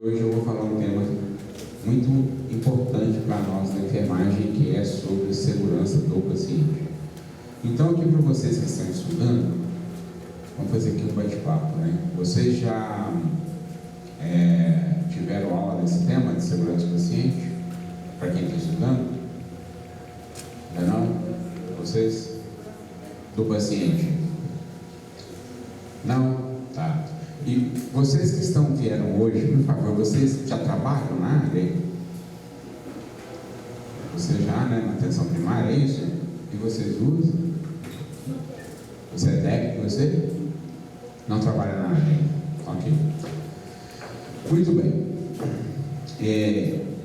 Hoje eu vou falar um tema muito importante para nós na enfermagem, que é sobre segurança do paciente. Então, aqui para vocês que estão estudando, vamos fazer aqui um bate-papo, né? Vocês já tiveram aula desse tema de segurança do paciente? Para quem está estudando? Ainda não? Vocês? Do paciente? Não? Tá. E vocês que vieram hoje, por favor, vocês já trabalham na área? Você já, né, na atenção primária, é isso? E vocês usam? Você é técnico, você? Não trabalha na área? Ok. Muito bem.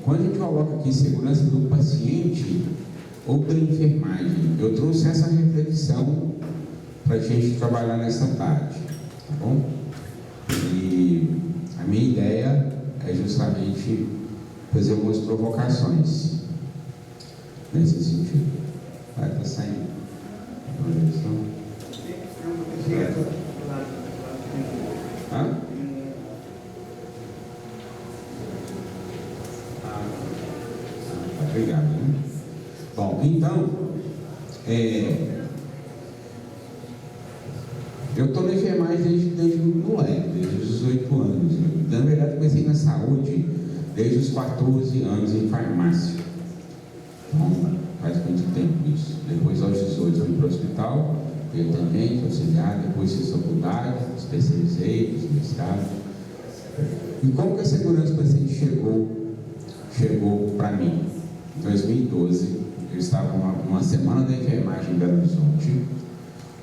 Quando a gente coloca aqui segurança do paciente ou da enfermagem, eu trouxe essa reflexão para a gente trabalhar nessa tarde, tá bom? E a minha ideia é justamente fazer algumas provocações nesse sentido. Vai estar saindo. Hã? Obrigado. Né? Bom, então, eu estou na enfermagem desde moleque, desde os 18 anos. Na verdade, comecei na saúde desde os 14 anos em farmácia. Então, faz muito tempo isso. Depois, aos 18, fui para o hospital, fui atendente, auxiliar, depois fiz faculdade, especializei, fiz mestrado. E como que a segurança do paciente chegou para mim? Em 2012, eu estava numa semana da enfermagem em Belo Horizonte,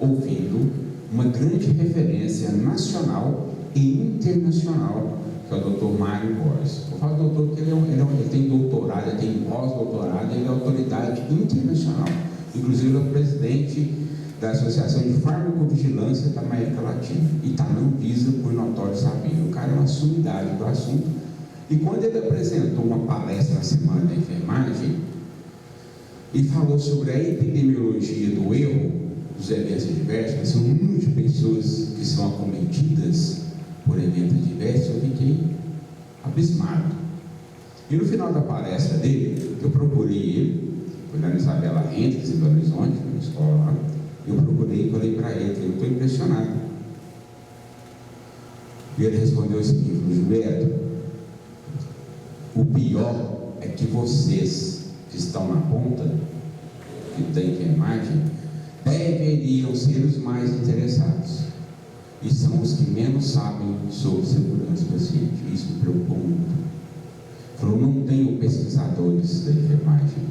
ouvindo uma grande referência nacional e internacional, que é o Dr. Mário Borges. Eu falo doutor porque ele tem doutorado, ele tem pós-doutorado, ele é autoridade internacional. Inclusive, ele é o presidente da Associação de Farmacovigilância da América Latina e está na Anvisa por notório saber. O cara é uma sumidade do assunto. E quando ele apresentou uma palestra na Semana da Enfermagem e falou sobre a epidemiologia do erro, dos eventos adversos, que são um número de pessoas que são acometidas por eventos adversos, eu fiquei abismado. E no final da palestra dele, eu procurei ele, fui lá na Isabela Rentes, em Belo Horizonte, na escola lá, eu procurei e falei para ele, eu estou impressionado. E ele respondeu o seguinte: Gilberto, o pior é que vocês que estão na ponta, que tem enfermagem, deveriam ser os mais interessados. E são os que menos sabem sobre segurança do paciente. Isso me preocupou muito. Falou, não tenho pesquisadores da enfermagem.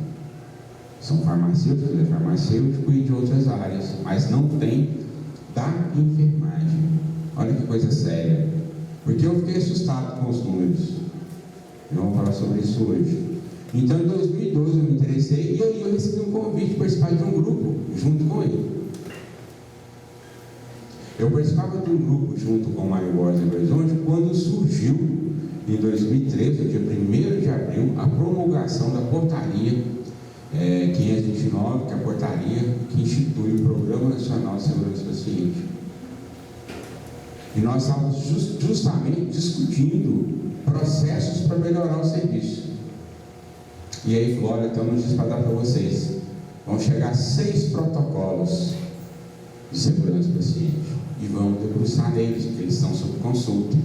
São farmacêuticos, é farmacêutico e de outras áreas, mas não tem da enfermagem. Olha que coisa séria. Porque eu fiquei assustado com os números. E vamos falar sobre isso hoje. Então, em 2012, eu me interessei e aí eu recebi um convite para participar de um grupo junto com ele. Eu participava de um grupo junto com o Mário Borges em Belo Horizonte quando surgiu, em 2013, no dia 1º de abril, a promulgação da portaria 529, que é a portaria que institui o Programa Nacional de Segurança do Paciente. E nós estávamos justamente discutindo processos para melhorar o serviço. E aí, Flora, então, nos diz para dar para vocês. Vão chegar 6 protocolos de segurança do paciente. E vamos debruçar neles, porque eles estão sob consulta.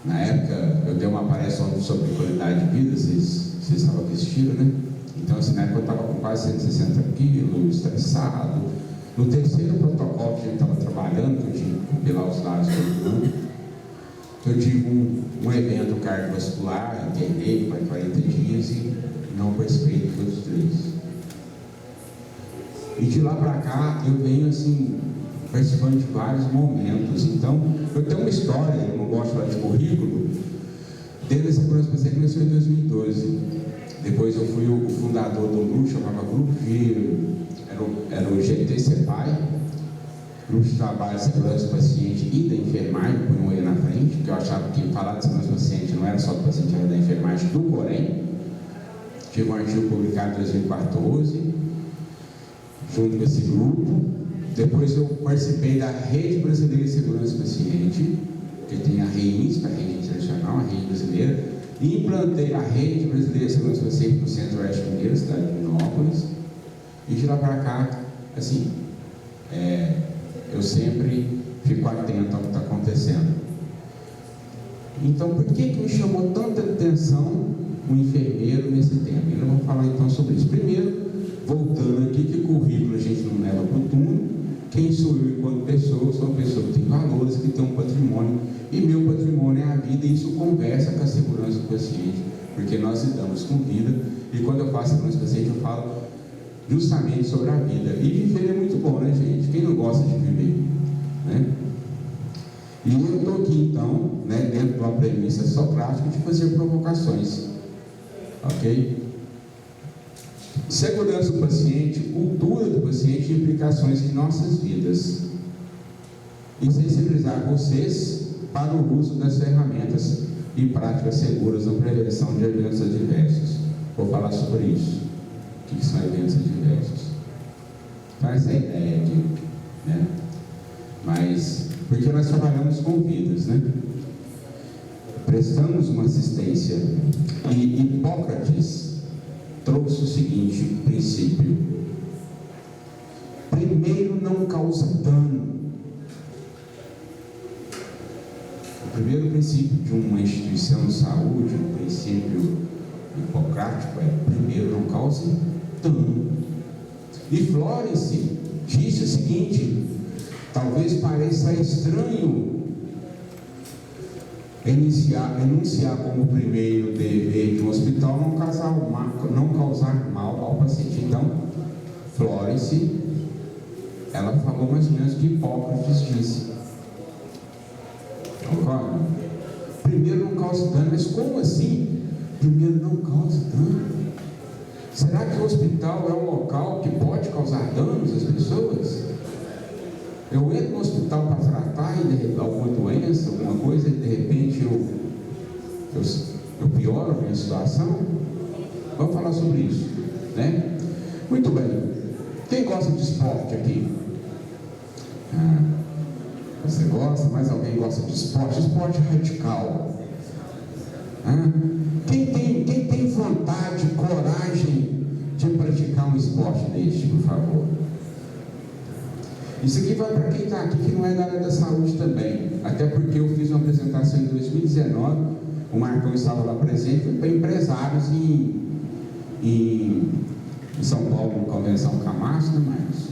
Na época, eu dei uma palestra sobre qualidade de vida, vocês estavam assistindo, né? Então, assim, na época eu estava com quase 160 quilos, estressado. No terceiro protocolo que a gente estava trabalhando, que eu tinha que compilar os dados todo mundo, eu tive um evento cardiovascular, internei por 40 dias e não participei dos outros 3. E de lá para cá, eu venho assim, participando de vários momentos. Então, eu tenho uma história, eu não gosto de falar de currículo, desde a segurança do paciente começou em 2012. Depois eu fui o fundador do grupo, chamava Grupo era o GT-CEPAI, Grupo de Trabalho de Segurança do Paciente e da Enfermagem, põe um E na frente, porque eu achava que falar de segurança do paciente não era só do paciente, era da enfermagem do Corém. Tive um artigo publicado em 2014, junto com esse grupo. Depois eu participei da Rede Brasileira de Segurança do Paciente, que tem a REINSP, a rede internacional, a rede brasileira, e implantei a rede brasileira de segurança do paciente no Centro-Oeste Mineiro, cidade de Minópolis, e de lá para cá, assim, eu sempre fico atento ao que está acontecendo. Então, por que me chamou tanta atenção um enfermeiro nesse tema? Eu vou falar então sobre isso. Primeiro, voltando aqui, que currículo a gente não leva para o túmulo. Quem sou eu enquanto pessoa? Sou uma pessoa que tem valores, que tem um patrimônio, e meu patrimônio é a vida, e isso conversa com a segurança do paciente, porque nós lidamos com vida, e quando eu faço segurança do paciente, eu falo justamente sobre a vida. E viver é muito bom, né, gente? Quem não gosta de viver, né? E eu estou aqui, então, né, dentro de uma premissa socrática de fazer provocações, ok? Segurança do paciente, cultura do paciente e implicações em nossas vidas. E sensibilizar vocês para o uso das ferramentas e práticas seguras na prevenção de eventos adversos. Vou falar sobre isso. O que são eventos adversos? Então, essa é a ideia aqui, né? Mas, porque nós trabalhamos com vidas, né? Prestamos uma assistência. E Hipócrates trouxe o seguinte princípio: primeiro, não causa dano. O primeiro princípio de uma instituição de saúde, um princípio hipocrático, é: primeiro, não cause dano. E Florence disse o seguinte: talvez pareça estranho enunciar como primeiro dever de um hospital não causar mal ao paciente. Então, Florence, ela falou mais ou menos o que Hipócrates disse. Concorda? Primeiro, não cause dano. Mas como assim? Primeiro, não cause dano. Será que o hospital é um local que pode causar danos às pessoas? Eu entro no hospital para tratar alguma doença, alguma coisa, e de repente eu pioro a minha situação? Vamos falar sobre isso, né? Muito bem. Quem gosta de esporte aqui? Você gosta? Mais alguém gosta de esporte? Esporte radical. Quem tem vontade, coragem de praticar um esporte deste, por favor? Isso aqui vai para quem está aqui que não é da área da saúde também. Até porque eu fiz uma apresentação em 2019, o Marcão estava lá presente, para empresários em São Paulo, na Convenção Camacho, né, Marcos?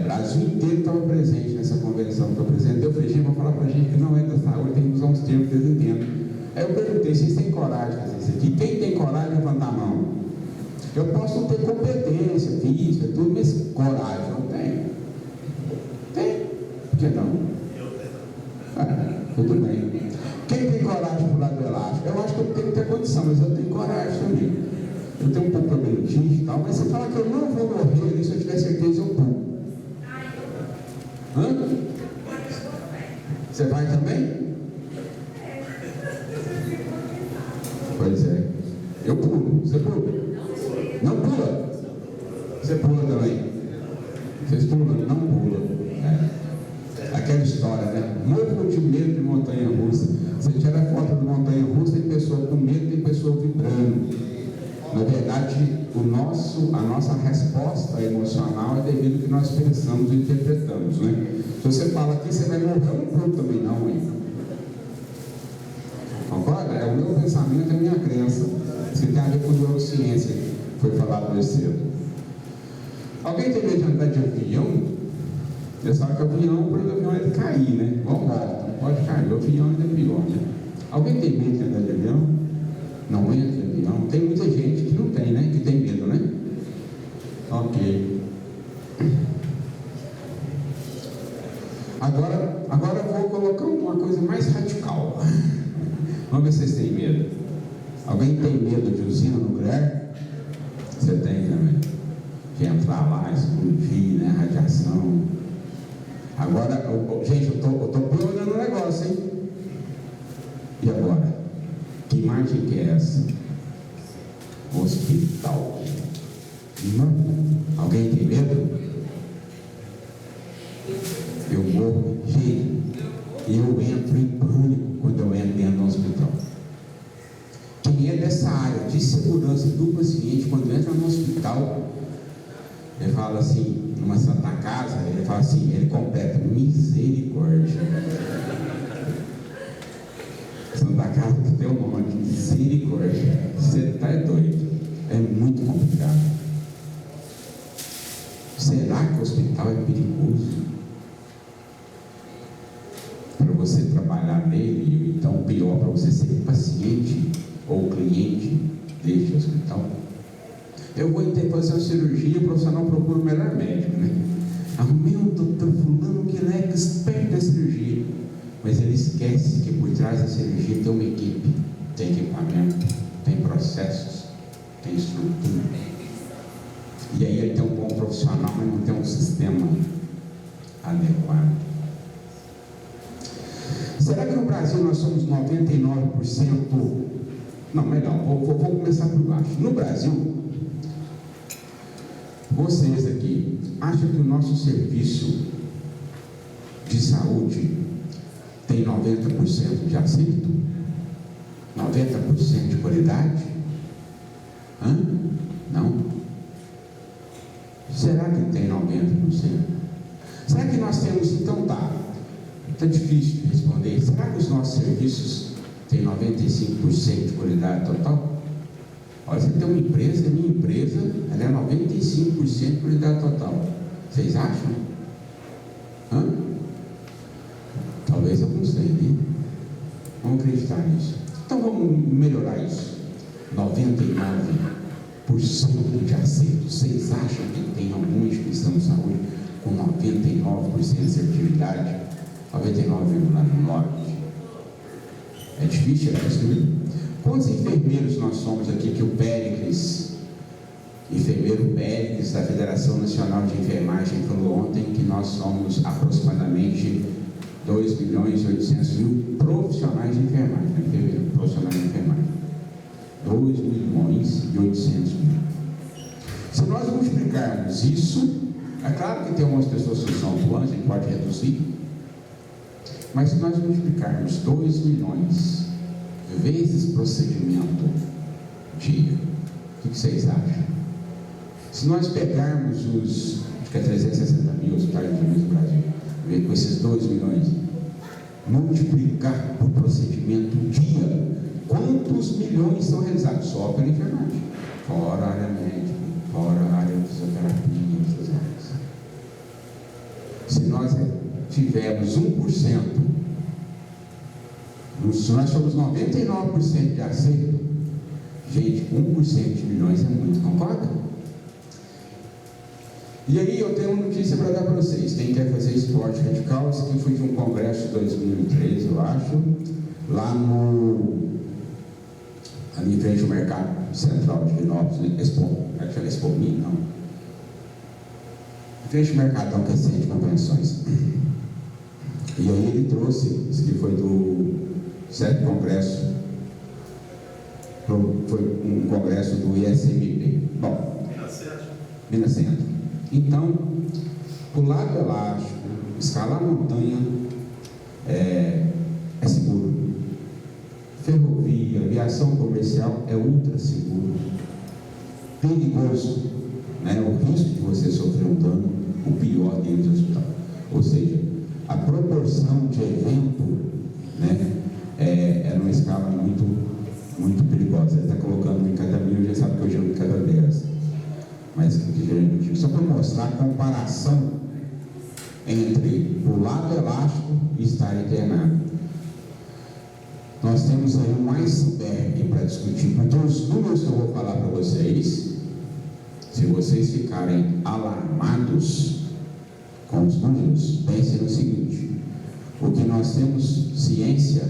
Brasil inteiro estava presente nessa convenção que eu apresentei. Eu falei: gente, vou falar para a gente que não é da saúde, tem que usar uns termos que eles entendem. Aí eu perguntei: vocês têm coragem de fazer isso aqui? Quem tem coragem, levanta a mão. Eu posso não ter competência física, tudo, mas coragem eu tenho. Tem? Por que não? Tudo bem. Quem tem coragem de pular do elástico? Eu acho que eu tenho que ter condição, mas eu tenho coragem também. Eu tenho um pouco de labirintite e tal, mas você fala que eu não vou morrer ali, se eu tiver certeza eu pulo. Você vai também? Pois é. Eu pulo. Você pula? Não pula? Você pula também? Vocês pulam? Não pulam. Aquela história, né? Morro de medo de montanha-russa. Você tira a foto de montanha-russa, tem pessoa com medo, tem pessoa vibrando. Na verdade, a nossa resposta emocional é devido ao que nós pensamos e interpretamos, né? Se você fala aqui, você vai morrer, eu não pulo também não, hein? Concorda? É o meu pensamento, é a minha crença. Isso tem a ver com neurociência, que foi falado mais cedo. Alguém tem medo de andar de avião? Você sabe que o avião é de cair, né? Igual moto, não pode cair. O avião ainda é pior, né? Alguém tem medo de andar de avião? Não entra de avião? Tem muita gente que não tem, né? Que tem medo, né? Ok. Agora eu vou colocar uma coisa mais radical. Vamos ver se vocês têm medo. Alguém tem medo de usina nuclear? Você tem também. De entrar lá, explodir, né? Radiação. Agora, gente, eu tô piorando o negócio, hein? E agora? Que imagem que é essa? Hospital. Não? Alguém tem medo? Eu morro. Gente, eu entro fala assim, numa Santa Casa, ele fala assim, ele completa, misericórdia. Santa Casa que tem o nome, misericórdia. Você está doido. É muito complicado. Será que o hospital é perigoso? Para você trabalhar nele, então pior, para você ser paciente ou cliente deste hospital? Eu vou ter que fazer uma cirurgia, o profissional procura o melhor médico, né? Arrumei um doutor fulano que ele é expert da cirurgia, mas ele esquece que por trás da cirurgia tem uma equipe, tem equipamento, tem processos, tem estrutura. E aí ele tem um bom profissional, mas não tem um sistema adequado. Será que no Brasil nós somos 99%? Não, melhor, vou começar por baixo. No Brasil, vocês aqui acham que o nosso serviço de saúde tem 90% de acerto? 90% de qualidade? Não? Será que tem 90%? Será que nós temos, então está difícil de responder. Será que os nossos serviços têm 95% de qualidade total? Olha, você tem uma empresa, a minha empresa, ela é 95% de qualidade total. Vocês acham? Talvez alguns tenham, né? Vamos acreditar nisso. Então vamos melhorar isso. 99% de acerto. Vocês acham que tem alguma instituição de saúde com 99% de assertividade? 99,9%. É difícil chegar a isso. Quantos enfermeiros nós somos aqui que o Péricles, enfermeiro Péricles da Federação Nacional de Enfermagem, falou ontem que nós somos aproximadamente 2.800.000 profissionais de enfermagem, profissionais de enfermagem. 2.800.000. Se nós multiplicarmos isso, é claro que tem algumas pessoas que são atuantes, a gente pode reduzir, mas se nós multiplicarmos 2 milhões vezes procedimento dia, o que vocês acham? Se nós pegarmos acho que é 360 mil hospitais no Brasil, ver com esses 2 milhões, multiplicar por procedimento dia, quantos milhões são realizados só pela enfermagem? Fora a área médica, fora a área de fisioterapia, outras áreas. Se nós tivermos 1%, se nós somos 99% de acerto, gente, 1% de milhões é muito, concorda? E aí eu tenho uma notícia para dar para vocês. Quem quer fazer esporte radical, isso aqui foi de um congresso de 2013, eu acho, lá ali em frente ao Mercado Central de Vinópolis, Expomi, não. Em frente ao Mercadão, que é centro de convenções. E aí ele trouxe, isso aqui foi do 7º congresso, foi um congresso do ISMB. Bom, Minas Centro. Então, o lado elástico, escalar montanha é seguro. Ferrovia, aviação comercial é ultra seguro. Perigoso, né? O risco de você sofrer um dano, o pior dentro do hospital. Ou seja, a proporção de evento, né, é numa escala muito, muito perigosa. Ele está colocando em cada 1000, já sabe que eu jogo em cada 10. Mas que só para mostrar a comparação entre o lado elástico e estar internado. Nós temos aí um iceberg para discutir, porque os números que eu vou falar para vocês, se vocês ficarem alarmados com os números, pensem no seguinte: o que nós temos ciência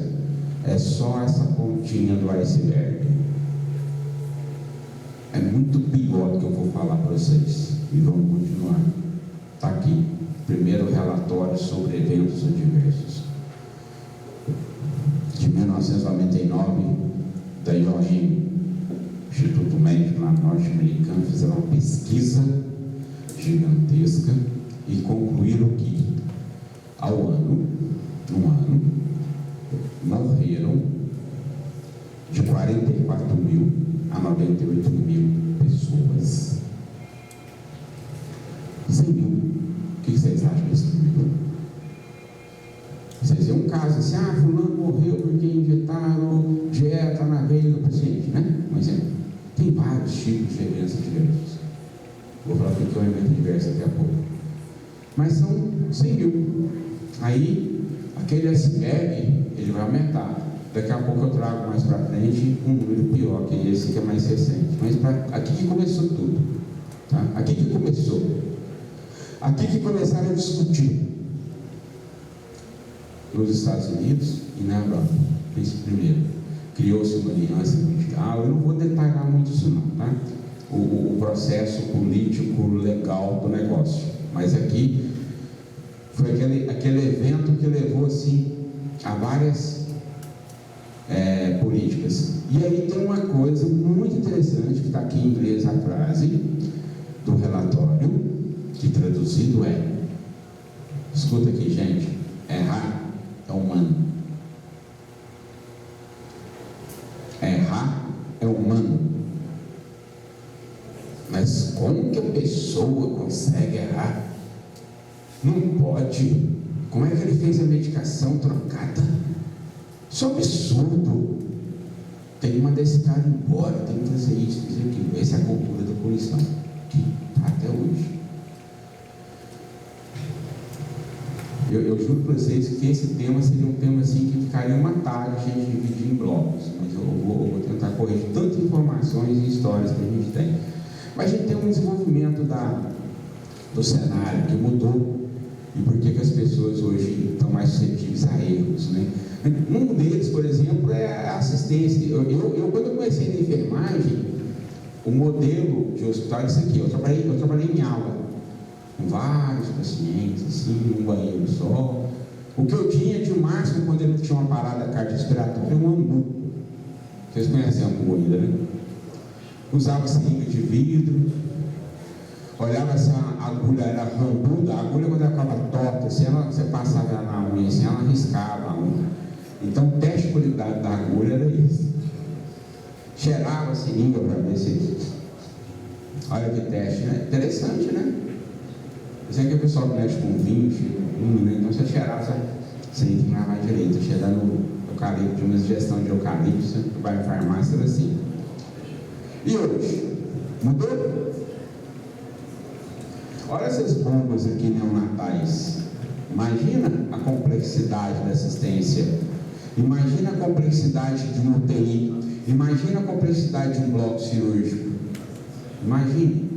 é só essa pontinha do iceberg. É muito pior do que eu vou falar para vocês. E vamos continuar. Está aqui, primeiro relatório sobre eventos adversos. De 1999, da IOM, Instituto Médico norte-americano, fizeram uma pesquisa gigantesca e concluíram que, num ano, morreram de 44.000 a 98.000 pessoas. assim, fulano morreu porque injetaram dieta na veia do paciente, né? Um exemplo. Tem vários tipos de evidência diversos. Vou falar porque é um evento diverso daqui a pouco. Mas são 100 mil. Aí, aquele iceberg, ele vai aumentar. Daqui a pouco eu trago mais para frente um número pior, que esse que é mais recente. Mas aqui que começou tudo. Tá? Aqui que começou. Aqui que começaram a discutir. Nos Estados Unidos e na Europa. Primeiro, criou-se uma aliança mundial. Eu não vou detalhar muito isso não, tá? O processo político, legal do negócio. Mas aqui foi aquele evento que levou assim a várias políticas. E aí tem uma coisa muito interessante que está aqui em inglês a frase do relatório, que traduzido escuta aqui, gente, errar é humano. Errar é humano. Mas como que a pessoa consegue errar? Não pode. Como é que ele fez a medicação trocada? Isso é um absurdo. Tem que mandar esse cara embora, tem que fazer isso, fazer aquilo. Essa é a cultura da poluição, que está até hoje. Eu juro para vocês que esse tema seria um tema assim que ficaria uma tarde a gente dividir em blocos, mas eu vou tentar corrigir tantas informações e histórias que a gente tem. Mas a gente tem um desenvolvimento do cenário que mudou, e por que as pessoas hoje estão mais suscetíveis a erros, né? Um deles, por exemplo, é a assistência. Eu quando eu comecei na enfermagem, o modelo de hospital é isso aqui. Eu trabalhei em aula, com vários pacientes, assim, um banheiro só. O que eu tinha de máximo, quando ele tinha uma parada cardiorrespiratória, um ambu. Vocês conhecem ambu ainda, né? Usava seringa de vidro, olhava se a agulha era rambuda. A agulha, quando ela ficava torta, se você passava ela na unha, assim, ela riscava a unha. Então, o teste de qualidade da agulha era isso. Cheirava a seringa para ver se... Olha que teste, né? Interessante, né? Isso é que o pessoal que mexe com vinho, né? Então, você cheirava, você não vai direito. Cheirar no eucalipto, de uma digestão de eucalipto, você vai na farmácia, era assim. E hoje? Mudou? Olha essas bombas aqui neonatais. Imagina a complexidade da assistência. Imagina a complexidade de um UTI. Imagina a complexidade de um bloco cirúrgico. Imagine.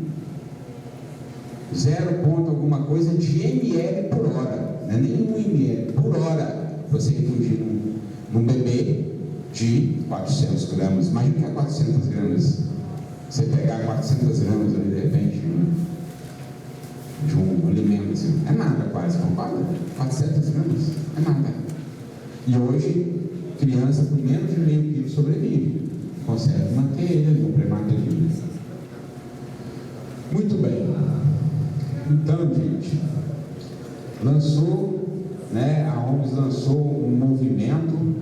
0 ponto alguma coisa de ml por hora. Não é nem 1 ml por hora. Você infligir num bebê de 400 gramas. Imagina que é 400 gramas. Você pegar 400 gramas ali de repente de um alimento assim, é nada quase, concorda? 400 gramas, é nada. E hoje, criança com menos de meio quilo sobrevive, consegue manter ele no prematurismo. Muito bem. Então, gente, a OMS lançou um movimento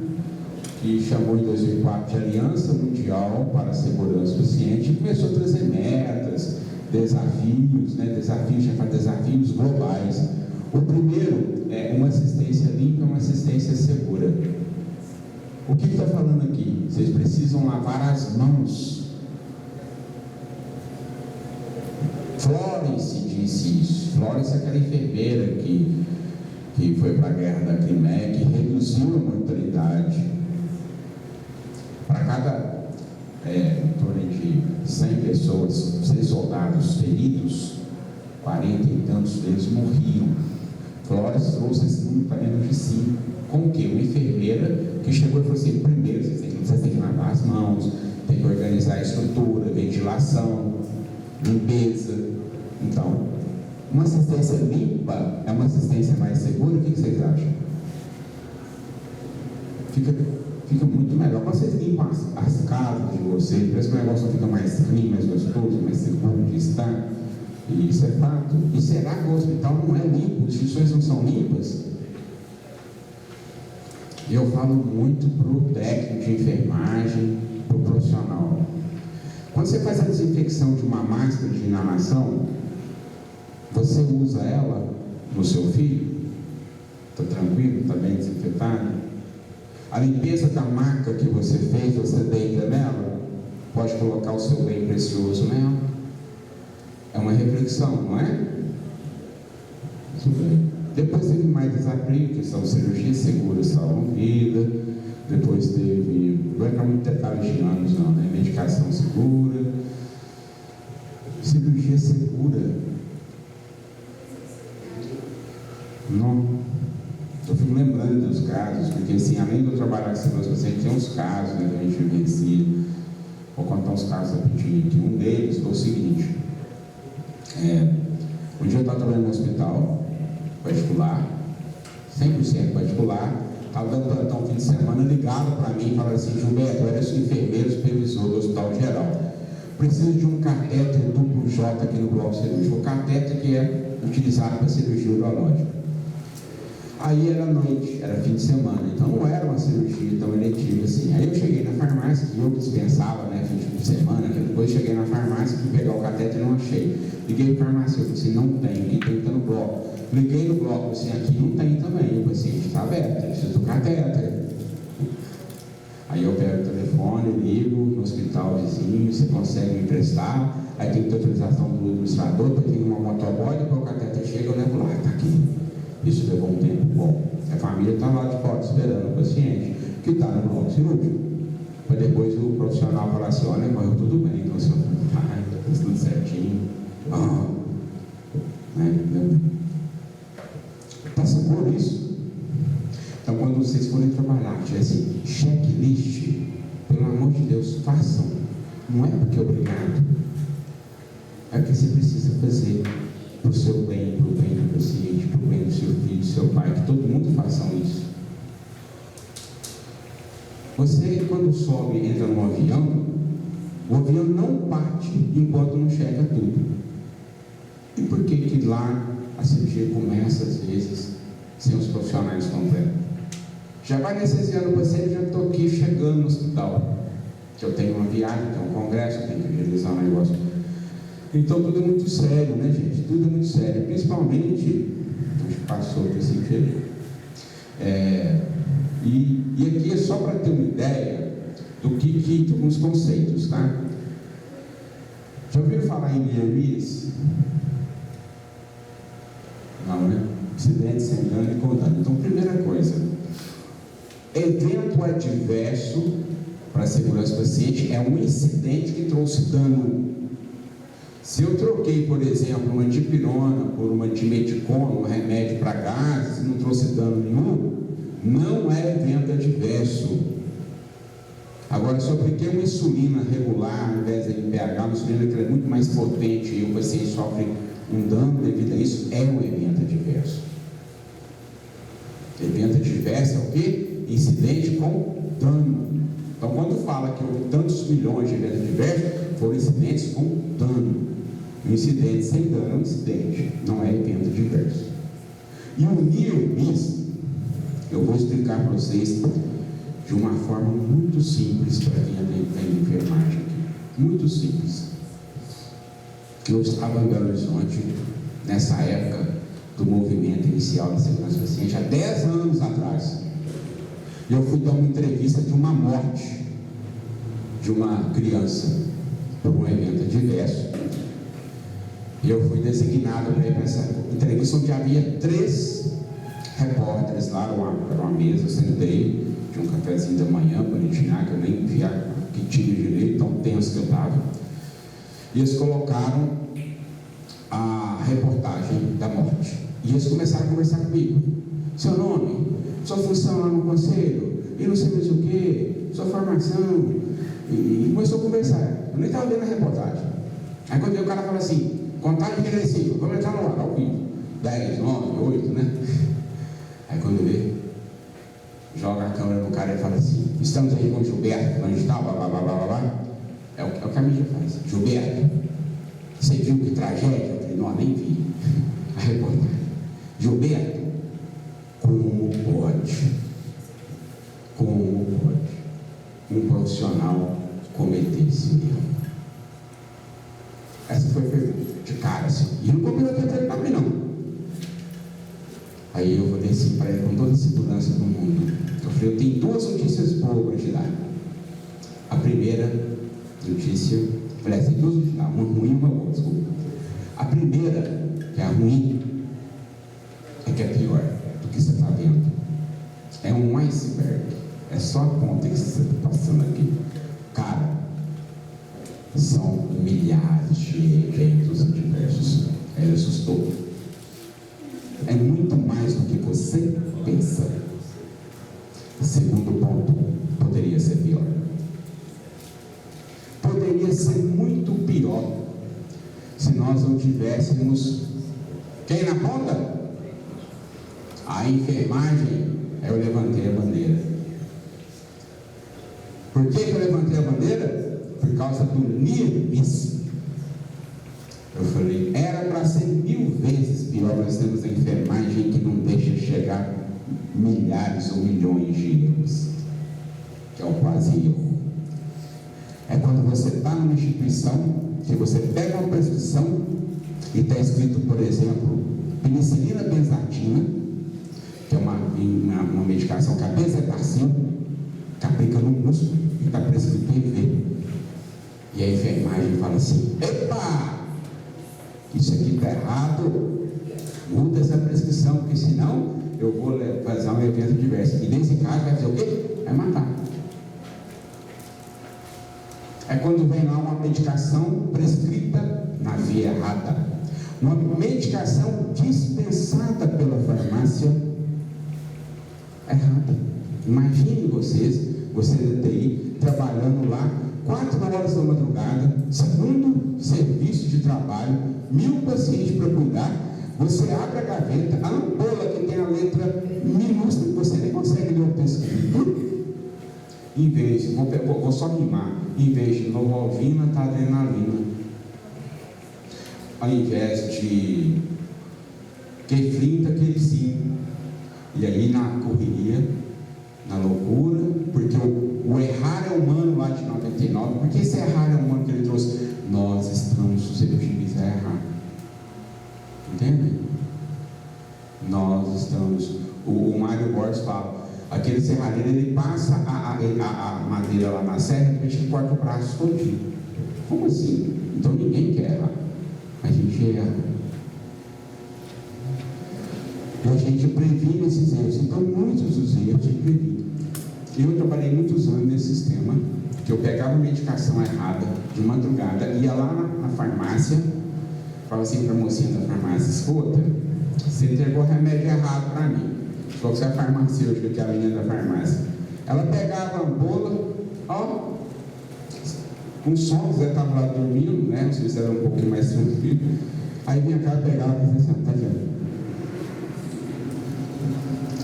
que chamou em 2004 de Aliança Mundial para a Segurança do Paciente, e começou a trazer metas, desafios, desafios globais. O primeiro é uma assistência limpa, uma assistência segura. O que está falando aqui? Vocês precisam lavar as mãos. Florence disse isso. Florence é aquela enfermeira que foi para a guerra da Crimeia, que reduziu a mortalidade. Para cada em torno de 100 pessoas, 100 soldados feridos, 40 e tantos deles morriam. Flores trouxe esse número para menos de 5. Com o quê? Uma enfermeira que chegou e falou assim: primeiro você tem que lavar as mãos, tem que organizar a estrutura, ventilação, limpeza. Então, uma assistência limpa é uma assistência mais segura? O que vocês acham? Fica muito melhor. Quando vocês limpam as casas de vocês, parece que o negócio fica mais clean, mais gostoso, mais seguro de estar. E isso é fato. E será que o hospital não é limpo? As instituições não são limpas? E eu falo muito para o técnico de enfermagem, para o profissional. Quando você faz a desinfecção de uma máscara de inalação, você usa ela no seu filho? Está tranquilo? Está bem desinfetado? A limpeza da maca que você fez, você deita nela, pode colocar o seu bem precioso nela. É uma reflexão, não é? Muito bem. Depois teve mais desafios, que são cirurgias seguras, salvam vida. Depois teve, não vai entrar muito detalhes de anos não, né? Medicação segura, cirurgia segura. Não. Eu fico lembrando dos casos, porque assim, além de eu trabalhar com segurança paciente, tem uns casos, né, que a gente vivencia. Vou contar uns casos rapidinho aqui. Um deles foi o seguinte: um dia eu estava trabalhando no hospital particular, 100% particular, estava dando plantão fim de semana, ligaram para mim e falaram assim: Gilberto, eu era seu enfermeiro supervisor do Hospital Geral, preciso de um catéter duplo J aqui no bloco cirúrgico, o catéter que é utilizado para cirurgia urológica. Aí era noite, era fim de semana, então não era uma cirurgia tão eletiva assim. Aí eu cheguei na farmácia, que eu dispensava, né, fim de semana, que depois cheguei na farmácia, fui pegar o catéter e não achei. Liguei para a farmácia, eu falei assim: não tem, quem tem está no bloco. Liguei no bloco, assim, aqui não tem também, o paciente está aberto, eu preciso do catéter. Aí eu pego o telefone, ligo no hospital vizinho, você consegue me emprestar, aí tem que ter autorização do administrador, para ter uma motoboy, depois o catéter chega, eu levo lá, está aqui. Isso levou um tempo bom. A família está lá de fora esperando o paciente, que está no bloco cirúrgico. Para depois o profissional falar assim: olha, correu tudo bem, então o senhor está tudo certinho. Está seguro isso? Então, quando vocês forem trabalhar, tivesse checklist, pelo amor de Deus, façam. Não é porque é obrigado, é porque você precisa fazer para o seu bem, para o bem do paciente, para o bem do seu filho, do seu pai, que todo mundo façam isso. Você, quando sobe, entra no avião, o avião não parte enquanto não checa tudo. E por que lá a cirurgia começa, às vezes, sem os profissionais completos? Já vai anestesiando o paciente, já estou aqui chegando no hospital, que eu tenho uma viagem, tenho um congresso, tenho que realizar um negócio. Então tudo é muito sério, né, gente? Tudo é muito sério, principalmente, acho que passou por esse período. E aqui é só para ter uma ideia do que de alguns conceitos, tá? Já ouviram falar em Neemias? Não, né? Acidente, sem dano e com dano. Então, primeira coisa, evento adverso para a segurança do paciente é um incidente que trouxe dano. Se eu troquei, por exemplo, uma dipirona por uma dimeticona, um remédio para gases, e não trouxe dano nenhum, não é evento adverso. Agora, se eu apliquei uma insulina regular, ao invés de NPH, uma insulina que é muito mais potente e o paciente sofre um dano devido a isso, é um evento adverso. Evento adverso é o quê? Incidente com dano. Então, quando fala que houve tantos milhões de eventos adversos, foram incidentes com dano. Um incidente sem dano é um incidente, não é evento adverso. E o Neemias, eu vou explicar para vocês de uma forma muito simples para quem tem enfermagem aqui. Muito simples. Eu estava em Belo Horizonte, nessa época do movimento inicial da segurança do paciente, há 10 anos atrás. Eu fui dar uma entrevista de uma morte de uma criança por um evento adverso. E eu fui designado para ir para essa entrevista, onde havia 3 repórteres lá, era uma mesa, eu sentei, tinha um cafezinho da manhã, bonitinho, que eu nem via que tinha direito, tão tenso que eu estava. E eles colocaram a reportagem da morte. E eles começaram a conversar comigo. Seu nome, sua função lá no conselho, e não sei mais o que, sua formação. E começou a conversar. Eu nem estava vendo a reportagem. Aí quando o cara fala assim: contagem regressiva, vamos entrar no ar, ao vivo. 10, 9, 8, né? Aí quando vê, joga a câmera no cara e fala assim: estamos aí com o Gilberto, onde está, blá blá blá blá blá. É o que a mídia faz. Gilberto, você viu que tragédia? Eu falei: não, nem vi. A reportagem: Gilberto, como pode? Como pode um profissional cometer esse erro? Essa foi a pergunta, de cara assim. E não combinou até para mim, não. Aí eu falei assim para ele, com toda a segurança do mundo, eu falei, eu tenho duas notícias boas para te dar. A primeira notícia, eu falei assim, duas notícias, uma ruim e uma boa, desculpa. A primeira, que é a ruim, é que é pior do que você está vendo. É um iceberg, é só a ponta que você está passando aqui. Cara, são milhares de eventos adversos. Ele assustou. É muito mais do que você pensa. Segundo ponto, poderia ser pior. Poderia ser muito pior se nós não tivéssemos quem na ponta? A enfermagem. Eu levantei a bandeira. Por que eu levantei a bandeira? Por causa do NIRBIS. Eu falei, era para ser 1000 vezes pior. Nós temos a enfermagem que não deixa chegar milhares ou milhões de erros, que é o quase erro. É quando você está numa instituição, que você pega uma prescrição e está escrito, por exemplo, penicilina benzatina, que é uma medicação que é benzetacil, que aplica no músculo e está prescrito IV. E a enfermagem fala assim, epa! Isso aqui está errado, muda essa prescrição, porque senão eu vou fazer um evento diverso. E nesse caso vai fazer o quê? Vai matar. É quando vem lá uma medicação prescrita na via errada, uma medicação dispensada pela farmácia errada. Imagine você da TI, trabalhando lá 4 horas da madrugada, segundo serviço de trabalho, 1000 pacientes para cuidar, você abre a gaveta, a ampola que tem a letra minúscula, você nem consegue ler o texto escrito. Em vez, vou só rimar, em vez de novalgina, está adrenalina. Ao invés de Kefrin, está quericina. E aí na correria, na loucura, porque o errar é humano lá de 99. Por que esse errar é humano que ele trouxe? Nós estamos suscetíveis a errar. Entendem? Nós estamos. O Mário Borges fala, aquele serralheiro, ele passa a madeira lá na serra, e a gente corta o braço todinho. Como assim? Então ninguém quer errar. A gente erra. E a gente previne esses erros. Então muitos dos erros a gente previne. Eu trabalhei muitos anos nesse sistema, que eu pegava a medicação errada de madrugada, ia lá na farmácia, falava assim para a mocinha da farmácia, escuta, você entregou remédio errado para mim. Falou que você é farmacêutica, que é a menina da farmácia. Ela pegava a ampola, ó, com som, Zé estava lá dormindo, né? Não sei se era um pouquinho mais tranquilo. Aí vinha cá, pegava e dizia assim, tá vendo?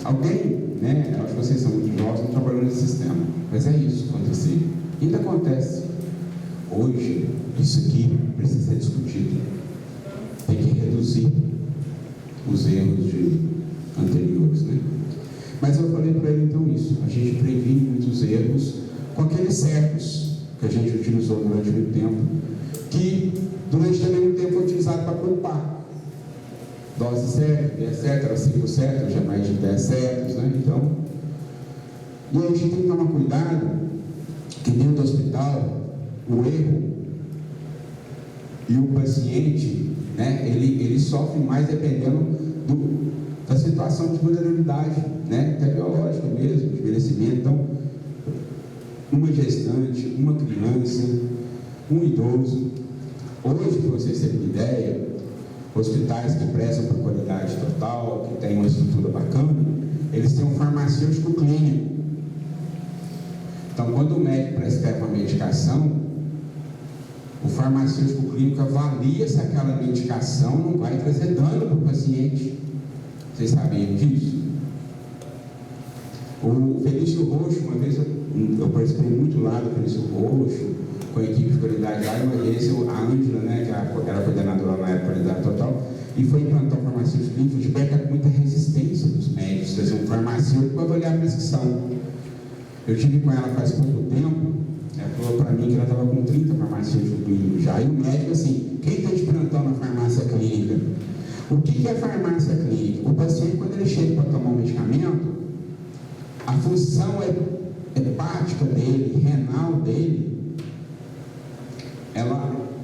Alguém, né? Eu acho que vocês são muito jovens, não trabalham nesse sistema. Mas é isso que acontecia. Ainda acontece. Hoje, isso aqui precisa ser discutido. Tem que reduzir os erros anteriores, né? Mas eu falei para ele então isso. A gente previne muitos erros com aqueles certos que a gente utilizou durante muito tempo, que durante também muito tempo foi utilizado para culpar. Dose certa, dia certo, era 5 certos, já mais de 10 certos, né? Então, e aí a gente tem que tomar cuidado, que dentro do hospital, o erro e o paciente, né, ele sofre mais dependendo da situação de vulnerabilidade, né, até biológica mesmo, de envelhecimento. Então, uma gestante, uma criança, um idoso. Hoje, para vocês terem uma ideia, hospitais que prezam por qualidade total, que têm uma estrutura bacana, eles têm um farmacêutico clínico. Então, quando o médico prescreve uma medicação, o farmacêutico clínico avalia se aquela medicação não vai trazer dano para o paciente. Vocês sabiam disso? O Felício Roxo, uma vez eu participei muito lá do Felício Roxo, com a equipe de qualidade lá, a Ângela, né, que era coordenadora na época de qualidade total, e foi implantar o farmacêutico clínico de perto com muita resistência dos médicos, fazer um farmacêutico para avaliar a prescrição. Eu tive com ela faz pouco tempo, ela falou para mim que ela estava com 30 farmacêuticos clínicos já, e o médico assim, quem está de plantão na farmácia clínica? O O que é farmácia clínica? O paciente, quando ele chega para tomar um medicamento, a função hepática dele, renal dele,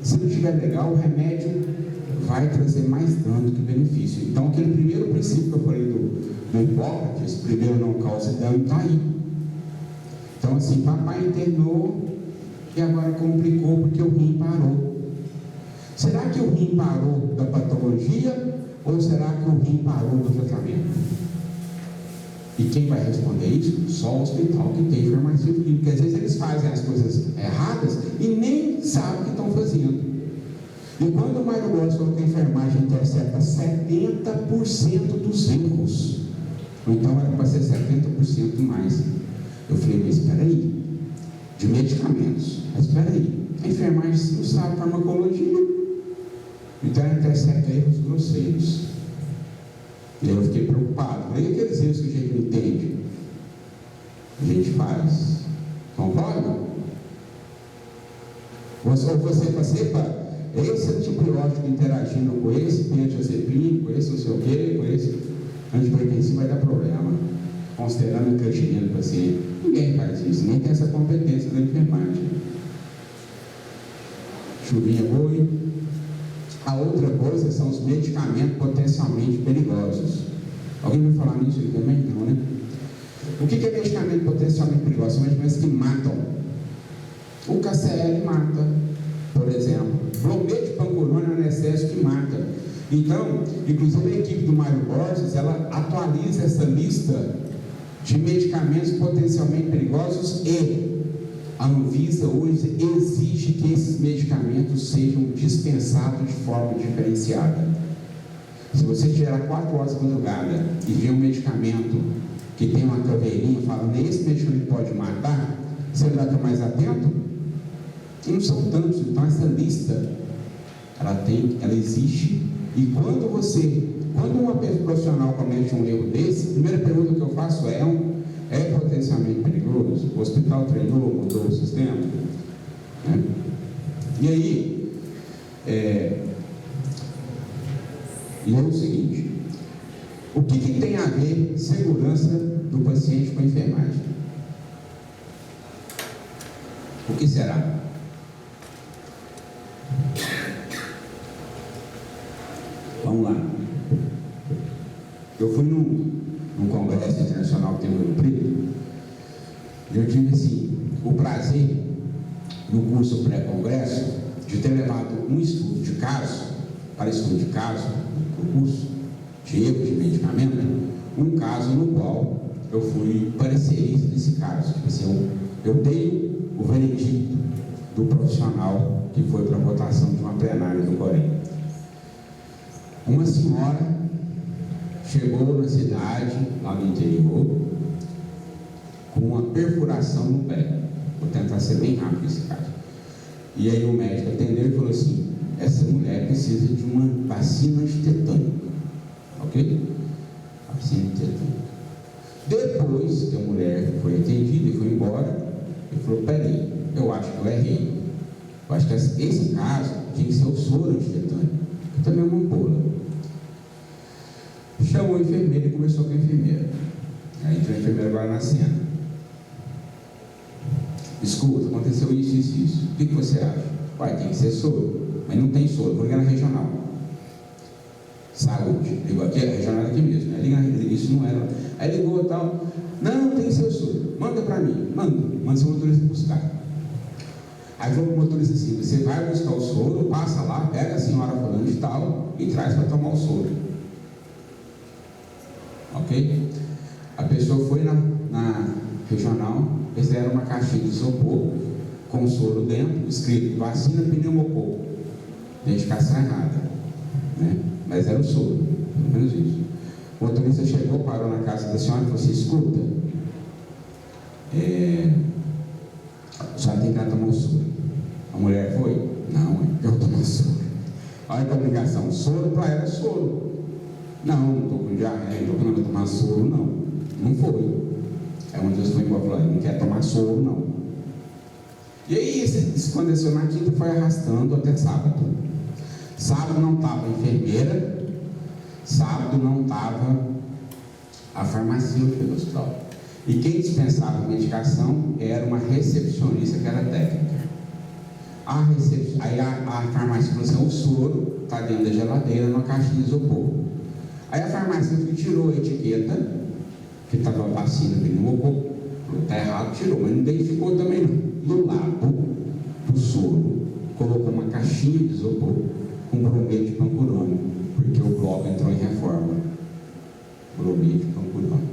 se não estiver legal, o remédio vai trazer mais dano do que benefício. Então, aquele primeiro princípio que eu falei do Hipócrates, primeiro não causa dano, está aí. Então, assim, papai internou e agora complicou porque o rim parou. Será que o rim parou da patologia ou será que o rim parou do tratamento? E quem vai responder isso? Só o hospital que tem farmácia clínica. Porque às vezes eles fazem as coisas erradas e nem sabem o que estão fazendo. E quando o Mário Borges falou que a enfermagem intercepta 70% dos erros, então era para ser 70% mais. Eu falei, mas espera aí, de medicamentos, mas espera aí, a enfermagem não sabe farmacologia, então ela intercepta erros grosseiros. E aí eu fiquei preocupado. E aqueles erros que a gente não entende, a gente faz. Concorda? Ou você fala, esse antibiótico interagindo com esse pendiazepina, com esse não sei o quê, com esse antipertensivo vai dar problema, considerando a creatinina do paciente. Ninguém faz isso, nem tem essa competência da enfermagem. Chuvinha boi. A outra coisa são os medicamentos potencialmente perigosos. Alguém vai falar nisso aí também? Não, né? O que é medicamento potencialmente perigoso? São medicamentos que matam. O KCL mata, por exemplo. Brometo de pancurônio é um excesso que mata. Então, inclusive a equipe do Mário Borges, ela atualiza essa lista de medicamentos potencialmente perigosos e a Anvisa hoje exige que esses medicamentos sejam dispensados de forma diferenciada. Se você tiver 4 horas da madrugada e ver um medicamento que tem uma caveirinha falando esse medicamento pode matar, você vai estar mais atento? Não são tantos. Então essa lista ela existe, e quando uma profissional comete um erro desse, a primeira pergunta que eu faço é potencialmente perigoso? O hospital treinou, mudou o sistema? Né? E aí, e é o seguinte, o que tem a ver segurança do paciente com a enfermagem? O que será? Vamos lá. Eu fui num congresso internacional que tem no Rio Preto, e eu tive assim, o prazer, no curso pré-congresso, de ter levado um estudo de caso, para estudo de caso, no curso de erro de medicamento, um caso no qual eu fui parecerista desse caso. Tipo assim, eu dei o veredicto do profissional que foi para a votação de uma plenária do Corém. Uma senhora chegou na cidade, lá no interior, com uma perfuração no pé. Vou tentar ser bem rápido nesse caso. E aí o médico atendeu e falou assim, essa mulher precisa de uma vacina antitetânica. Ok? Vacina antitetânica. Depois que a mulher foi atendida e foi embora, ele falou, peraí, eu acho que eu errei. Eu acho que esse caso tinha que ser o soro antitetânico, que também é uma ampola. Chamou a enfermeira e conversou com a enfermeira. Aí entrou a enfermeira agora na cena. Escuta, aconteceu isso, isso, isso. O que você acha? Uai, tem que ser soro. Mas não tem soro, vou ligar na regional. Saúde. Ligou aqui, a regional aqui mesmo. Aí isso não era. Aí ligou e tal. Não, tem que ser soro. Manda pra mim. Manda seu motorista buscar. Aí falou pro motorista assim, você vai buscar o soro, passa lá, pega a senhora falando de tal e traz para tomar o soro. Ok? A pessoa foi na regional, eles deram uma caixinha de isopor com soro dentro, escrito vacina pneumococo, medicação errada, né? Mas era o soro, pelo menos isso. O motorista chegou, parou na casa da senhora e falou assim, escuta, a senhora tem que ir tomar o soro. A mulher foi? Não, eu tomo soro. Olha que obrigação, soro para ela é soro. Não estou com diarreia, não estou querendo tomar soro, não. Não foi. Aí um Deus foi embora e falou, não quer tomar soro, não. E aí, isso aconteceu na quinta, foi arrastando até sábado. Sábado não estava a enfermeira, Sábado não estava a farmacêutica do hospital. E quem dispensava a medicação era uma recepcionista que era técnica. Aí a farmácia falou assim: o soro está dentro da geladeira, numa caixinha de isopor. Aí a farmacêutica tirou a etiqueta, que estava a vacina pneumococco, está errado, tirou, mas não identificou também não. Do lado do soro, colocou uma caixinha de isopor com brometo de pancurônio, porque o bloco entrou em reforma. Brometo de pancurônio.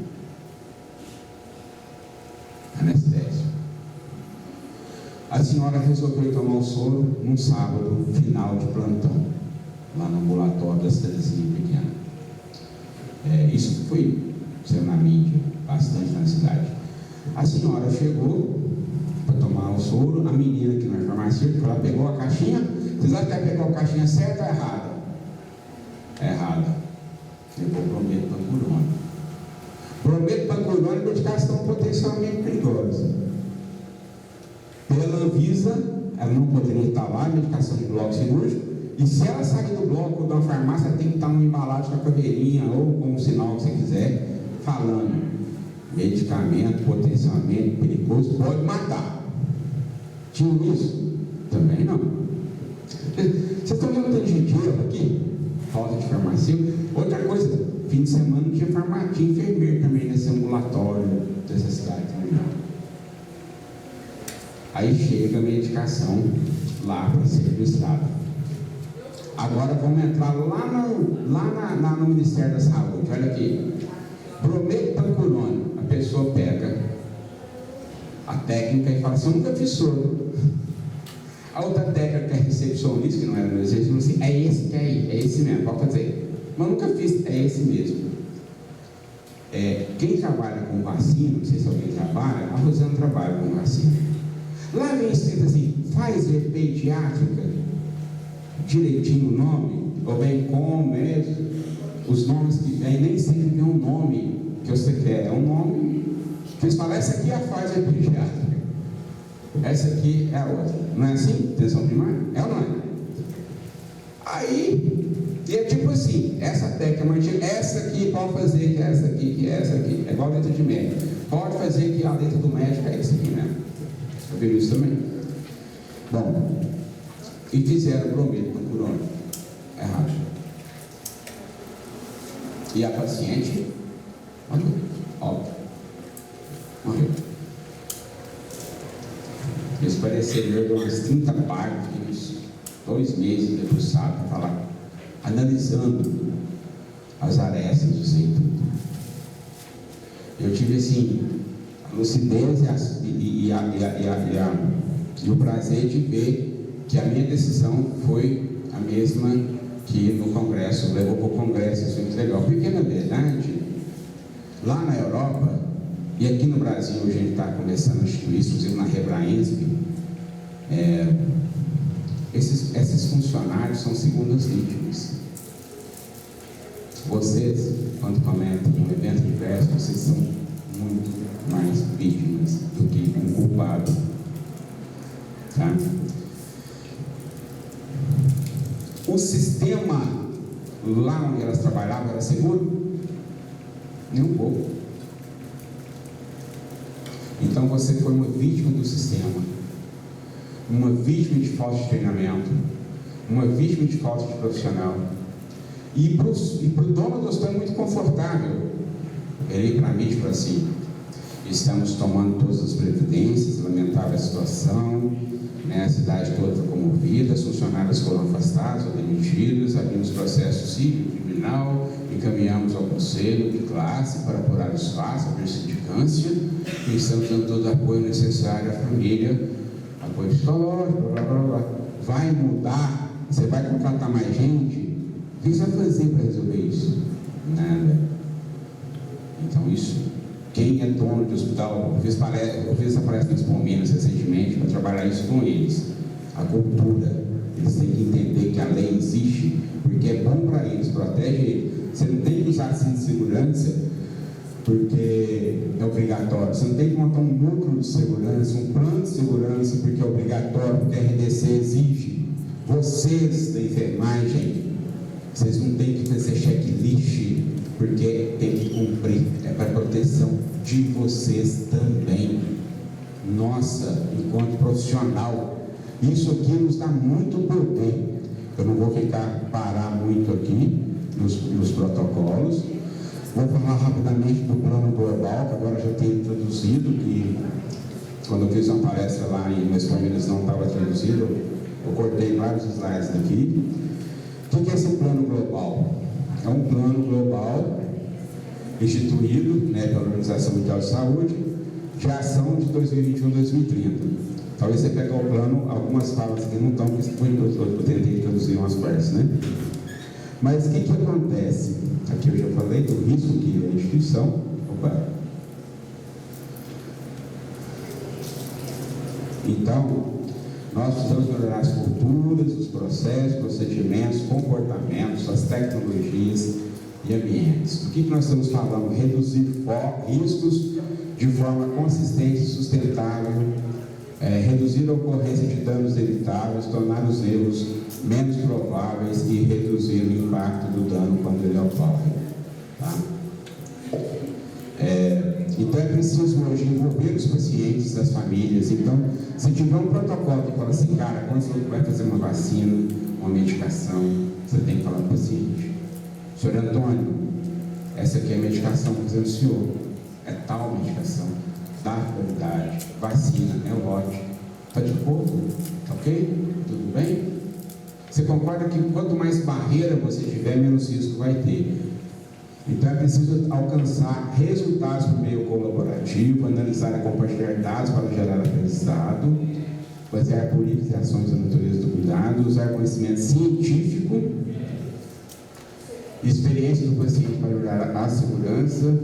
Anestésico. A senhora resolveu tomar o soro num sábado final de plantão, lá no ambulatório da cidadezinha pequena. Isso foi, saiu na mídia, bastante na cidade. A senhora chegou para tomar o soro, a menina aqui na farmacêutica, ela pegou a caixinha. Vocês acham que ela pegou a caixinha certa ou errada? Errada. Levou brometo pancurônio. Brometo pancurônio é medicação potencialmente perigosa. Pela Anvisa, ela não poderia estar lá, medicação de bloco cirúrgico, e se ela sair do bloco da farmácia, tem que estar uma embalagem com a caveirinha ou com o sinal que você quiser, falando: medicamento potencialmente perigoso, pode matar. Tinha isso? Também não. Vocês estão vendo tanto de erro aqui? Falta de farmacêutico. Outra coisa, fim de semana não tinha farmácia, tinha enfermeiro também nesse ambulatório dessa cidade também não. Aí chega a medicação lá para ser registrada. Agora vamos entrar lá no Ministério da Saúde. Olha aqui. Brometo pancurônio. A pessoa pega a técnica e fala assim: eu nunca fiz soro. A outra técnica, que é recepcionista, que não era meu exercício, falou assim: é esse que é aí, é esse mesmo, pode fazer. Mas eu nunca fiz, é esse mesmo. Quem trabalha com vacina, não sei se alguém trabalha, a Rosana trabalha com vacina. Lá vem escrito assim: Pfizer pediátrica, direitinho o nome, ou bem como mesmo, os nomes que vem, nem sempre vem um nome que você quer, é um nome que eles falam: essa aqui é a Pfizer pediátrica, essa aqui é a outra. Não é assim? Atenção primária? É ou não é? Aí, e é tipo assim: essa técnica mantida, essa aqui pode fazer, que é essa aqui, que é essa aqui, é igual a letra de médico, pode fazer que a letra do médico é essa aqui mesmo. Eu vi isso também. Bom, e fizeram brometo pancurônio. Errado. E a paciente morreu. Óbvio. Morreu. Eles pareceram de umas 30 páginas, 2 meses debruçado para falar, analisando as arestas do sei tudo. Eu tive assim a lucidez e o prazer de ver que a minha decisão foi a mesma que no Congresso, levou para o Congresso. Isso é muito legal, porque na verdade, lá na Europa, e aqui no Brasil, a gente está começando a instituir isso, inclusive na Rebraensp, esses funcionários são segundas vítimas. Vocês, quando comentam um evento diverso, vocês são muito mais vítimas do que um culpado. Tá? O sistema lá onde elas trabalhavam era seguro? Nem um pouco. Então você foi uma vítima do sistema, uma vítima de falta de treinamento, uma vítima de falta de profissional. E para o dono do hospital é muito confortável. Ele para mim falou assim: estamos tomando todas as previdências, lamentável a situação, né? A cidade toda foi comovida, as funcionárias foram afastadas ou demitidas, abrimos processo civil e criminal, encaminhamos ao conselho de classe para apurar os fatos, abrir sindicância, e estamos dando todo o apoio necessário à família, apoio psicológico, blá blá blá. Vai mudar? Você vai contratar mais gente? O que você vai fazer para resolver isso? Nada. Então isso, quem é dono de hospital, eu fiz essa palestra nas Palmeiras recentemente para trabalhar isso com eles. A cultura, eles têm que entender que a lei existe porque é bom para eles, protege eles. Você não tem que usar cinto de segurança porque é obrigatório. Você não tem que montar um núcleo de segurança, um plano de segurança porque é obrigatório, porque a RDC exige. Vocês da enfermagem Vocês não têm que fazer checklist, porque tem que cumprir. É para proteção de vocês também. Nossa, enquanto profissional, isso aqui nos dá muito poder. Eu não vou parar muito aqui nos protocolos. Vou falar rapidamente do plano global, que agora já tem traduzido, que quando eu fiz uma palestra lá em Minhas Famílias não estava traduzido, eu cortei vários slides daqui. O que é esse plano global? É um plano global instituído, né, pela Organização Mundial de Saúde, de ação de 2021 a 2030. Talvez você pegue o plano, algumas falas que não estão, porque eu tentei traduzir umas partes, né? Mas o que acontece? Aqui eu já falei do risco que a instituição... Então, nós precisamos melhorar as culturas, os processos, procedimentos, comportamentos, as tecnologias e ambientes. O que nós estamos falando? Reduzir riscos de forma consistente e sustentável, reduzir a ocorrência de danos evitáveis, tornar os erros menos prováveis e reduzir o impacto do dano quando ele ocorre. Tá? Então é preciso hoje envolver os pacientes, as famílias. Então, se tiver um protocolo que fala assim, cara, quando você vai fazer uma vacina, uma medicação, você tem que falar para o paciente: senhor Antônio, essa aqui é a medicação que você anunciou, é tal medicação, da qualidade, vacina, é o lote, está de acordo? Ok? Tudo bem? Você concorda que quanto mais barreira você tiver, menos risco vai ter. Então é preciso alcançar resultados por meio colaborativo, analisar e compartilhar dados para gerar aprendizado, basear políticas e ações da natureza do cuidado, usar conhecimento científico, experiência do paciente para melhorar a segurança,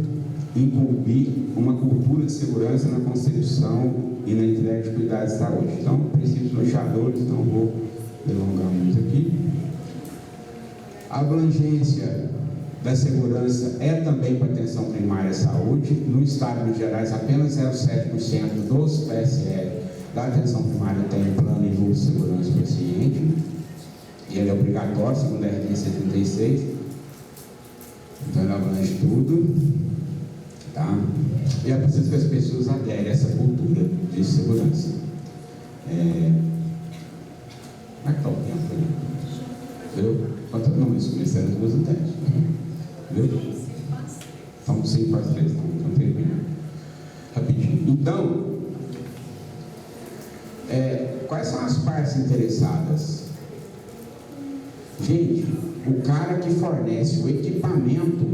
incumbir uma cultura de segurança na concepção e na entrega de cuidados de saúde. Então, princípios norteadores, não vou delongar muito aqui. A abrangência da segurança é também para atenção primária à saúde. No estado de Minas Gerais, apenas 0,7% dos PSL da atenção primária tem plano de uso de segurança do paciente, e ele é obrigatório, segundo a RDC 36. Então ele abrange tudo, tá? E é preciso que as pessoas aderem a essa cultura de segurança. Como é que está o tempo aí? Viu? Não, isso começou às 2h10. Viu? Estamos 5 para as 3, então termina. Rapidinho. Então, quais são as partes interessadas? Gente, o cara que fornece o equipamento,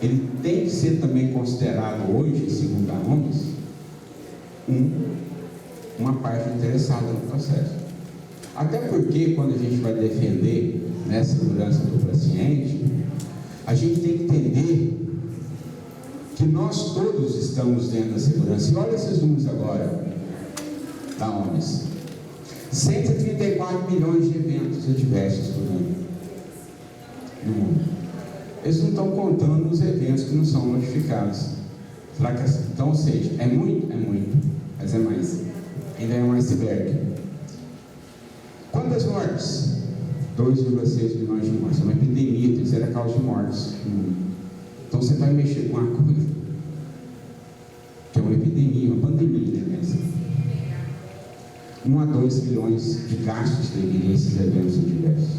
ele tem que ser também considerado hoje, segundo a OMS, uma parte interessada no processo. Até porque, quando a gente vai defender, né, a segurança do paciente, a gente tem que entender que nós todos estamos dentro da segurança. E olha esses números agora da OMS: 134 milhões de eventos adversos por ano no mundo. Eles não estão contando os eventos que não são notificados. Então, ou seja, é muito, mas é mais. Ainda é um iceberg. Quantas mortes? 2,6 milhões de mortes. É uma epidemia, terceira causa de mortes no mundo. Então você vai mexer com uma coisa que é uma epidemia, uma pandemia, né? 1 a 2 bilhões de gastos teriam esses eventos adversos.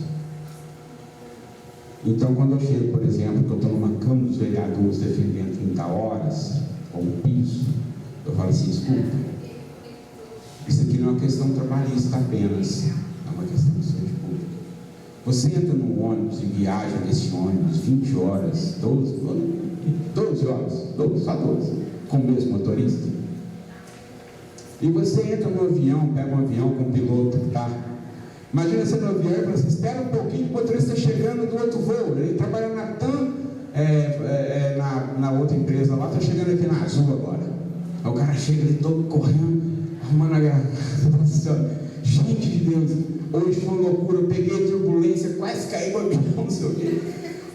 Então, quando eu chego, por exemplo, que eu estou numa Câmara dos Vereadores defendendo 30 horas, ou um piso, eu falo assim: desculpa, isso aqui não é uma questão trabalhista apenas, é uma questão de saúde pública. Você entra num ônibus e viaja nesse ônibus 20 horas, 12 horas, só 12, com o mesmo motorista. E você entra no avião, pega um avião com um piloto, tá? Imagina você no avião e fala assim: espera um pouquinho, o motorista está chegando do outro voo. Ele trabalha na TAM, na outra empresa lá, está chegando aqui na Azul agora. Aí o cara chega ali todo correndo, arrumando a gravação. Gente de Deus, hoje foi uma loucura, eu peguei turbulência, quase caí no avião, não sei o quê.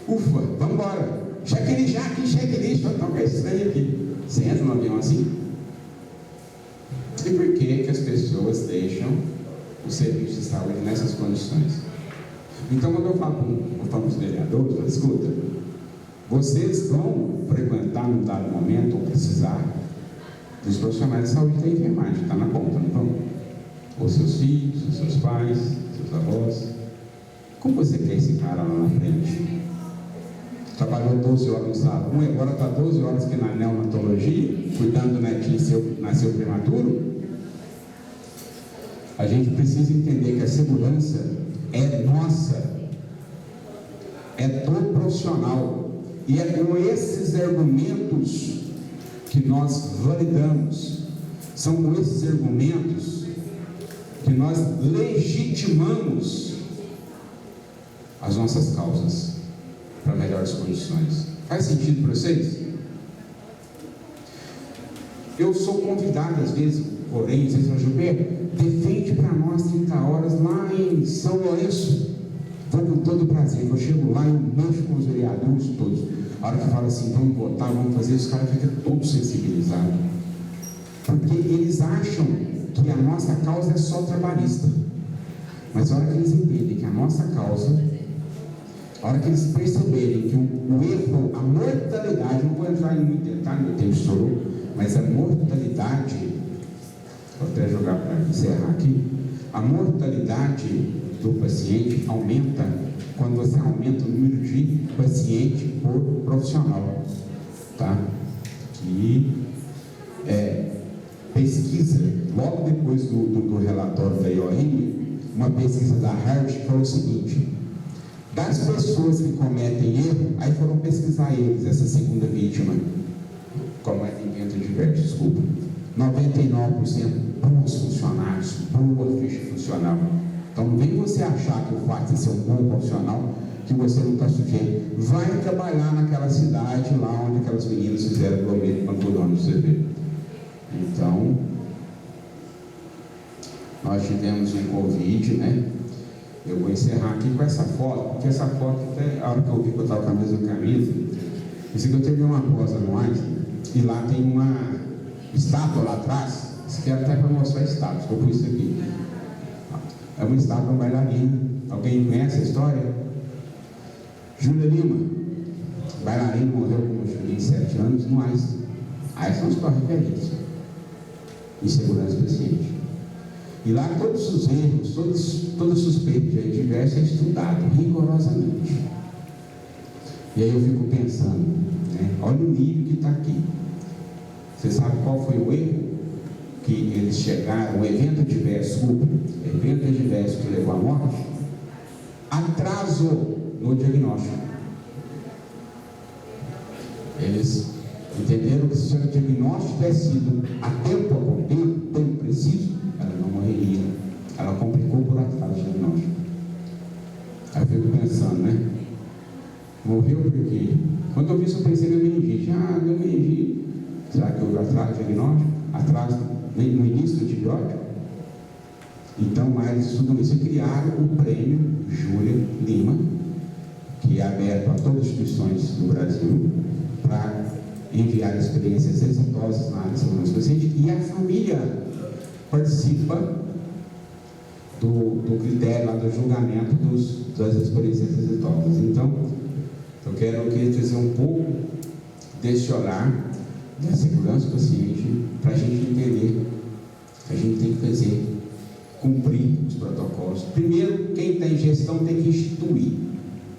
Ufa, vamos embora. Checklist aqui, não quer estranho aqui. Você entra no avião assim? E por que as pessoas deixam o serviço de saúde nessas condições? Então, quando eu falo para os vereadores, eu falo, escuta, vocês vão frequentar num dado momento ou precisar dos profissionais de saúde da enfermagem, está na ponta, não vão? Ou seus filhos, ou seus pais, seus avós. Como você quer esse cara lá na frente? Trabalhou 12 horas no salão, agora está 12 horas aqui na neonatologia, cuidando do netinho nasceu prematuro. A gente precisa entender que a segurança é nossa, é do profissional, e é com esses argumentos que nós validamos, são com esses argumentos que nós legitimamos as nossas causas para melhores condições. Faz sentido para vocês? Eu sou convidado às vezes, porém, vocês vão Gilberto, defende para nós 30 horas lá em São Lourenço. Vou com todo prazer, eu chego lá e eu mexo com os vereadores todos. A hora que fala assim, vamos votar, vamos fazer, os caras ficam todos sensibilizados. Porque eles acham que a nossa causa é só trabalhista. Mas a hora que eles entendem que a nossa causa, a hora que eles perceberem que o erro, a mortalidade, não vou entrar em muito detalhe, meu tempo estourou, mas a mortalidade, vou até jogar para encerrar aqui, a mortalidade do paciente aumenta quando você aumenta o número de paciente por profissional, tá? Que pesquisa, logo depois do relatório da IOM, uma pesquisa da Harvard falou o seguinte: das pessoas que cometem erro, aí foram pesquisar eles, essa segunda vítima, cometem evento diverso, desculpa, 99% bons funcionários, boa ficha funcional. Então não vem você achar que o fato de ser um bom profissional, que você não está sujeito. Vai trabalhar naquela cidade, lá onde aquelas meninas fizeram no CV. Então, nós tivemos um Covid, né? Eu vou encerrar aqui com essa foto, porque essa foto, até a hora que eu vi que eu estava com a mesma camisa, isso que eu teve uma posa no Einstein, e lá tem uma estátua lá atrás, isso aqui é até para mostrar a estátua, que eu pus isso aqui. É uma estátua bailarina. Alguém conhece a história? Júlia Lima, bailarina, morreu com 27 anos no Einstein. Aí são as suas referências em segurança do paciente. E lá todos os erros, toda suspeita de diverso é estudado rigorosamente. E aí eu fico pensando, né, olha o nível que está aqui. Você sabe qual foi o erro que eles chegaram, o evento adverso que levou à morte? Atraso no diagnóstico. Eles entenderam que se o diagnóstico tivesse sido a tempo preciso, ela não morreria. Ela complicou por atraso o diagnóstico. Aí eu fico pensando, né? Morreu porque, quando eu vi isso, eu pensei na meningite. Deu meningite. Será que houve atraso no diagnóstico? Atraso no início do antibiótico? Então, mais estudam isso e criaram o prêmio Júlia Lima, que é aberto a todas as instituições do Brasil, para enviar experiências exitosas na área de segurança do paciente, e a família participa do critério lá do julgamento das experiências exitosas. Então, eu quero aqui trazer um pouco desse olhar da segurança do paciente, para a gente entender que a gente tem que fazer, cumprir os protocolos. Primeiro, quem está em gestão tem que instituir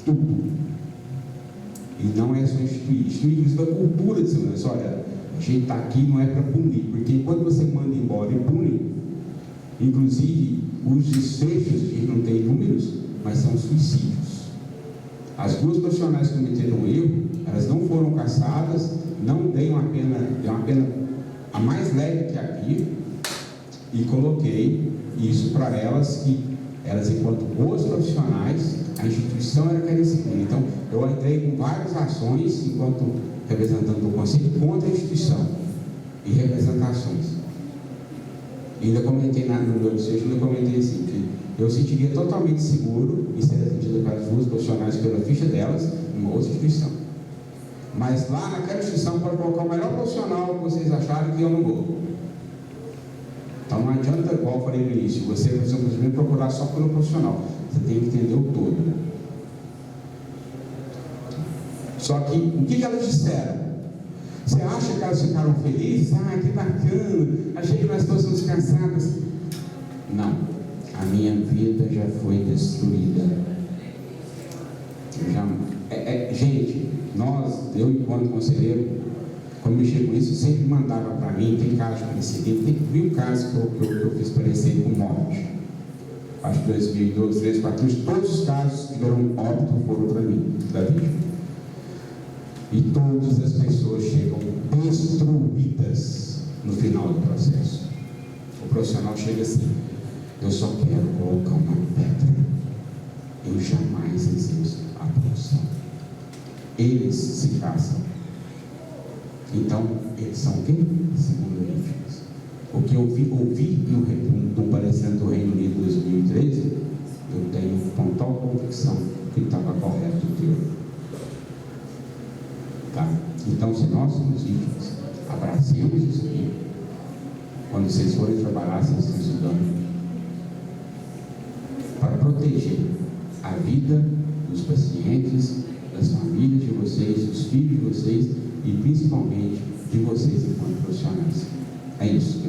tudo. E não é só instituir isso da cultura de segurança. Olha, a gente está aqui não é para punir, porque quando você manda embora e pune, inclusive os desfechos, a gente não tem números, mas são suicídios. As duas profissionais que cometeram erro, elas não foram caçadas, não dei uma pena, dei uma pena a mais leve que aqui, e coloquei isso para elas, que elas, enquanto boas profissionais, a instituição era que era disciplina. Então, eu entrei com várias ações, enquanto representante do Conselho, contra a instituição e representações. E ainda comentei no meu desfecho, ainda comentei assim, que eu sentiria totalmente seguro em ser atendida pelas duas profissionais pela ficha delas, numa outra instituição. Mas lá naquela instituição, pode colocar o melhor profissional que vocês acharem que eu não vou. Então não adianta, igual eu falei no início, você, por exemplo, procurar só pelo profissional. Você tem que entender o todo, né? Só que, o que elas disseram? Você acha que elas ficaram felizes? Ah, que bacana, achei que nós fôssemos cansadas. Não, a minha vida já foi destruída. Gente, eu enquanto conselheiro, quando mexia com isso, sempre mandava para mim, tem caso de precedente, viu o caso que eu fiz parecer com morte. Acho que 2012, 2013, 2014, todos os casos que deram óbito foram para mim, da vítima. E todas as pessoas chegam destruídas no final do processo. O profissional chega assim: eu só quero colocar uma pedra, eu jamais exerço a profissão. Eles se casam. Então, eles são quem? Segundo vítimas. O que eu ouvi no parecendo do Reino Unido 2013, eu tenho total convicção que estava correto o teor. Tá? Então, se nós somos vítimas, abracemos isso aqui. Quando vocês forem trabalhar, vocês estão estudando para proteger a vida dos pacientes, das famílias de vocês, dos filhos de vocês e principalmente de vocês enquanto profissionais. É isso.